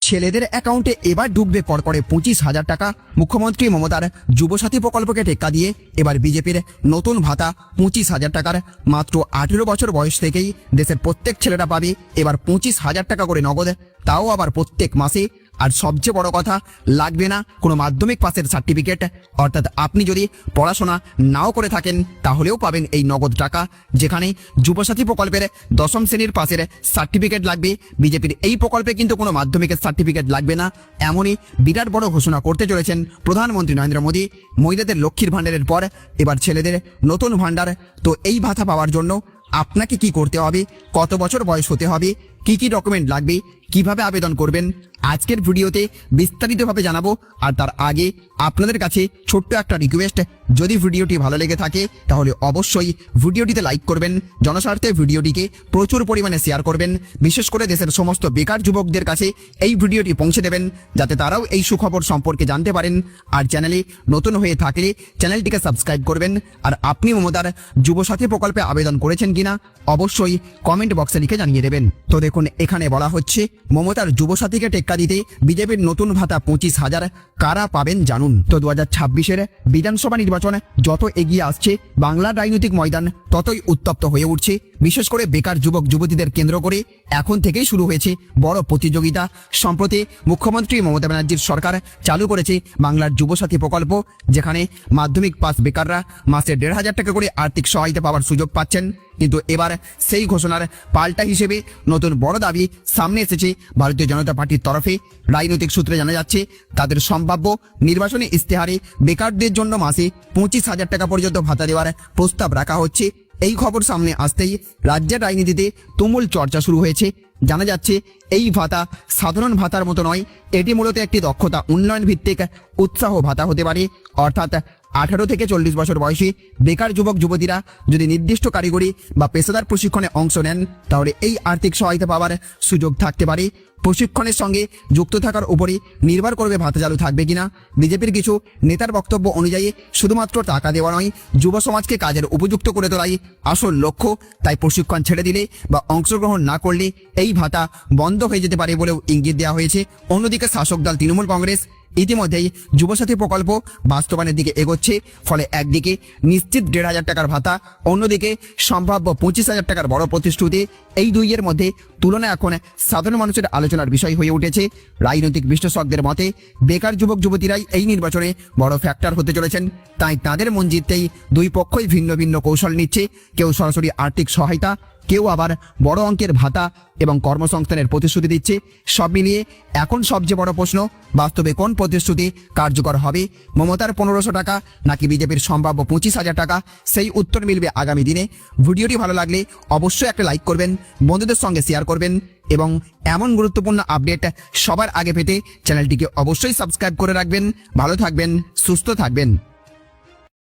ছেলেদের অ্যাকাউন্টে এবার ঢুকবে কড়কড়ে 25,000 টাকা। মুখ্যমন্ত্রী মমতার যুবসাথী প্রকল্পকে টেক্কা দিয়ে এবার বিজেপির নতুন ভাতা 25,000 টাকার। মাত্র 18 বছর বয়স থেকেই দেশের প্রত্যেক ছেলেরা পাবে এবার 25,000 টাকা করে নগদ, তাও আবার প্রত্যেক মাসে। আর সবচেয়ে বড় কথা, লাগবে না কোনো মাধ্যমিক পাসের সার্টিফিকেট। অর্থাৎ আপনি যদি পড়াশোনা নাও করে থাকেন তাহলেও পাবেন এই নগদ টাকা। যেখানে যুবসাথী প্রকল্পের 10ম শ্রেণীর পাসের সার্টিফিকেট লাগবে, বিজেপির এই প্রকল্পে কিন্তু কোনো মাধ্যমিকের সার্টিফিকেট লাগবে না। এমনই বিরাট বড় ঘোষণা করতে চলেছেন প্রধানমন্ত্রী নরেন্দ্র মোদী। মহিলাদের লক্ষ্মীর ভাণ্ডারের পর এবার ছেলেদের নতুন ভাণ্ডার। তো এই ভাতা পাওয়ার জন্য আপনাকে কি করতে হবে, কত বছর বয়স হতে হবে, কি কি ডকুমেন্ট লাগবে, কিভাবে আবেদন করবেন, আজকের ভিডিওতে বিস্তারিতভাবে জানাবো। আর তার আগে আপনাদের কাছে ছোট্ট একটা রিকোয়েস্ট, যদি ভিডিওটি ভালো লেগে থাকে তাহলে অবশ্যই ভিডিওটিতে লাইক করবেন, জনস্বার্থে ভিডিওটিকে প্রচুর পরিমাণে শেয়ার করবেন। বিশেষ করে দেশের সমস্ত বেকার যুবকদের কাছে এই ভিডিওটি পৌঁছে দেবেন, যাতে তারাও এই সুখবর সম্পর্কে জানতে পারেন। আর চ্যানেলে নতুন হয়ে থাকলে চ্যানেলটিকে সাবস্ক্রাইব করবেন। আর আপনি মমতার যুবসাথী প্রকল্পে আবেদন করেছেন কিনা অবশ্যই কমেন্ট বক্সে লিখে জানিয়ে দেবেন। তো দেখুন, এখানে বলা হচ্ছে মমতার যুবসাথীকে টেক্কা দিতে বিজেপির নতুন ভাতা 25,000 কারা পাবেন জানুন। তো 2026-এর বিধানসভা নির্বাচন যত এগিয়ে আসছে, বাংলার রাজনৈতিক ময়দান ততই উত্তপ্ত হয়ে উঠছে। বিশেষ করে বেকার যুবক যুবতীদের কেন্দ্র করে এখন থেকেই শুরু হয়েছে বড় প্রতিযোগিতা। সম্প্রতি মুখ্যমন্ত্রী মমতা ব্যানার্জির সরকার চালু করেছে বাংলার যুবসাথী প্রকল্প, যেখানে মাধ্যমিক পাস বেকাররা মাসে 1,500 টাকা করে আর্থিক সহায়তা পাওয়ার সুযোগ পাচ্ছেন। কিন্তু এবার সেই ঘোষণার পাল্টা হিসেবে নতুন বড় দাবি সামনে এসেছে ভারতীয় জনতা পার্টির তরফে। রাজনৈতিক সূত্রে জানা যাচ্ছে তাদের সম্ভাব্য নির্বাচনী ইস্তেহারে বেকারদের জন্য মাসে 25,000 টাকা পর্যন্ত ভাতা দেওয়ার প্রস্তাব রাখা হচ্ছে। এই খবর সামনে আসতেই রাজ্যের রাজনীতিতে তুমুল চর্চা শুরু হয়েছে। জানা যাচ্ছে এই ভাতা সাধারণ ভাতার মতো নয়, এটি মূলত একটি দক্ষতা উন্নয়ন ভিত্তিক উৎসাহ ভাতা হতে পারে। অর্থাৎ 18 থেকে 40 বছর বয়সী বেকার যুবক যুবতীরা যদি নির্দিষ্ট কারিগরি বা পেশাদার প্রশিক্ষণে অংশ নেন তাহলে এই আর্থিক সহায়তা পাওয়ার সুযোগ থাকতে পারে। প্রশিক্ষণের সঙ্গে যুক্ত থাকার উপরই নির্ভর করবে ভাতা চালু থাকবে কিনা। বিজেপির কিছু নেতার বক্তব্য অনুযায়ী শুধুমাত্র টাকা দেওয়া নয়, যুব সমাজকে কাজের উপযুক্ত করে তোলাই আসল লক্ষ্য। তাই প্রশিক্ষণ ছেড়ে দিলে বা অংশগ্রহণ না করলে এই ভাতা বন্ধ হয়ে যেতে পারে বলেও ইঙ্গিত দেওয়া হয়েছে। অন্যদিকে শাসক দল তৃণমূল কংগ্রেস ইতিমধ্যেই যুবসাথী প্রকল্প বাস্তবায়নের দিকে এগোচ্ছে। ফলে একদিকে নিশ্চিত 1,500 টাকার ভাতা, অন্যদিকে সম্ভাব্য 25,000 টাকার বড় প্রতিশ্রুতি। এই দুইয়ের মধ্যে তুলনা এখন সাধারণ মানুষের আলোচনার বিষয় হয়ে উঠেছে। রাজনৈতিক বিশ্লেষকদের মতে বেকার যুবক যুবতীরাই এই নির্বাচনে বড় ফ্যাক্টর হতে চলেছেন। তাই তাদের মন জিততেই দুই পক্ষই ভিন্ন ভিন্ন কৌশল নিচ্ছে। কেউ সরাসরি আর্থিক সহায়তা, কেউ আবার বড় অঙ্কের ভাতা এবং কর্মসংস্থানের প্রতিশ্রুতি দিচ্ছে। সব মিলিয়ে এখন সবচেয়ে বড় প্রশ্ন, বাস্তবে কোন প্রতিশ্রুতি কার্যকর হবে? মমতার 1,500 টাকা নাকি বিজেপির সম্ভাব্য 25,000 টাকা? সেই উত্তর মিলবে আগামী দিনে। ভিডিওটি ভালো লাগলে অবশ্যই একটা লাইক করবেন, বন্ধুদের সঙ্গে শেয়ার করবেন এবং এমন গুরুত্বপূর্ণ আপডেট সবার আগে পেতে চ্যানেলটিকে অবশ্যই সাবস্ক্রাইব করে রাখবেন। ভালো থাকবেন, সুস্থ থাকবেন।